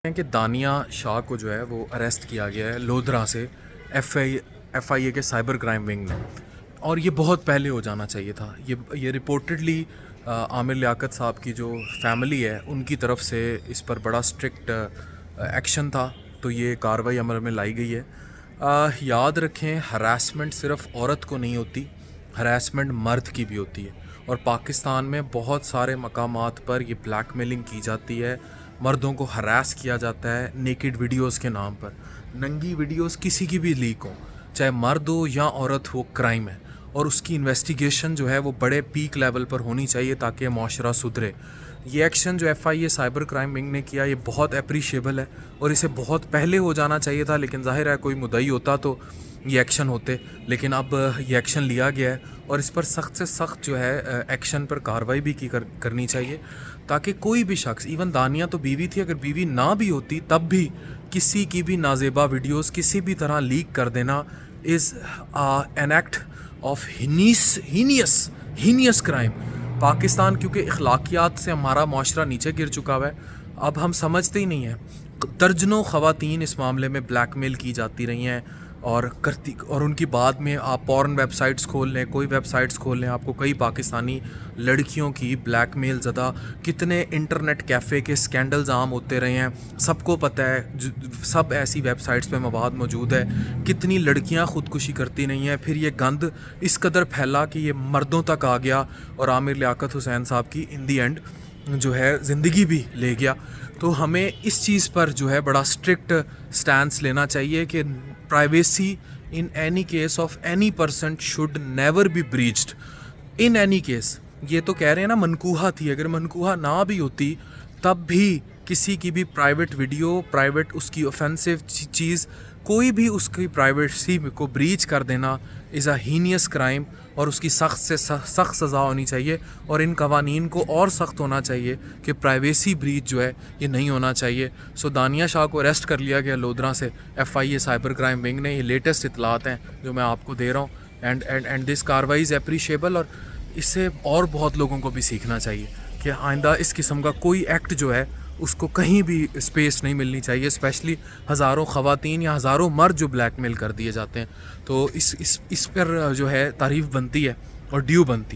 हैं कि दानिया शाह को जो है वो अरेस्ट किया गया है लोधरा से एफआईए के साइबर क्राइम विंग ने। और ये बहुत पहले हो जाना चाहिए था। ये रिपोर्टेडली आमिर लियाकत साहब की जो फैमिली है उनकी तरफ से इस पर बड़ा स्ट्रिक्ट एक्शन था, तो ये कार्रवाई अमल में लाई गई है। याद रखें, हरासमेंट सिर्फ औरत को नहीं होती, हरासमेंट मर्द की भी होती है। और पाकिस्तान में बहुत सारे मकामात पर ये ब्लैकमेलिंग की जाती है, मर्दों को हरास किया जाता है नेकेड वीडियोस के नाम पर। नंगी वीडियोस किसी की भी लीक हो, चाहे मर्द हो या औरत हो, क्राइम है। और उसकी इन्वेस्टिगेशन जो है वो बड़े पीक लेवल पर होनी चाहिए ताकि माशरा सुधरे। ये एक्शन जो एफआईए साइबर क्राइम विंग ने किया ये बहुत अप्रीशिएबल है और इसे बहुत पहले हो जाना चाहिए था, लेकिन जाहिर है कोई मुद्दई होता तो ये एक्शन होते। लेकिन अब ये एक्शन लिया गया है और इस पर सख्त से सख्त जो है एक्शन पर कार्रवाई भी करनी चाहिए, ताकि कोई भी शख्स, इवन दानिया तो बीवी थी, अगर बीवी ना भी होती तब भी किसी की भी नाजेबा वीडियोस किसी भी तरह लीक कर देना is an act of heinous crime. Pakistan क्योंकि अखलाकियात से हमारा माशरा नीचे गिर चुका हुआ है, अब हम समझते ही नहीं हैं। दर्जनों ख़वातीन इस मामले में ब्लैकमेल की जाती रही हैं और उनकी बाद में आप पॉर्न वेबसाइट्स खोल लें, कोई वेबसाइट्स खोल लें, आपको कई पाकिस्तानी लड़कियों की ब्लैकमेल ज़दा कितने इंटरनेट कैफ़े के स्कैंडल्स आम होते रहे हैं, सबको पता है। सब ऐसी वेबसाइट्स पे मवाद मौजूद है। कितनी लड़कियां ख़ुदकुशी करती नहीं हैं, फिर ये गंद इस कदर फैला कि ये मर्दों तक आ गया और आमिर लियाकत हुसैन साहब की इन दी एंड जो है ज़िंदगी भी ले गया। तो हमें इस चीज़ पर जो है बड़ा स्ट्रिक्ट स्टैंस लेना चाहिए कि privacy in any case of any person should never be breached in any case. ये तो कह रहे हैं ना मनकूहा थी, अगर मनकूहा ना भी होती तब भी किसी की भी प्राइवेट वीडियो, प्राइवेट उसकी ऑफेंसिव चीज़, कोई भी उसकी प्राइवेसी को ब्रीच कर देना इज़ अ हीनियस क्राइम और उसकी सख्त से सख्त सज़ा होनी चाहिए। और इन कवानीन को और सख्त होना चाहिए कि प्राइवेसी ब्रीच जो है ये नहीं होना चाहिए। सो दानिया शाह को अरेस्ट कर लिया गया लोधरा से एफआईए साइबर क्राइम विंग ने। ये लेटेस्ट इतलात हैं जो मैं आपको दे रहा हूँ। एंड दिस कार्रवाई इज़ अप्रीशिएबल और इससे और बहुत लोगों को भी सीखना चाहिए कि आइंदा इस किस्म का कोई एक्ट जो है उसको कहीं भी स्पेस नहीं मिलनी चाहिए, स्पेशली हज़ारों ख़वातीन या हज़ारों मर्द जो ब्लैकमेल कर दिए जाते हैं। तो इस पर जो है तारीफ़ बनती है और ड्यू बनती है।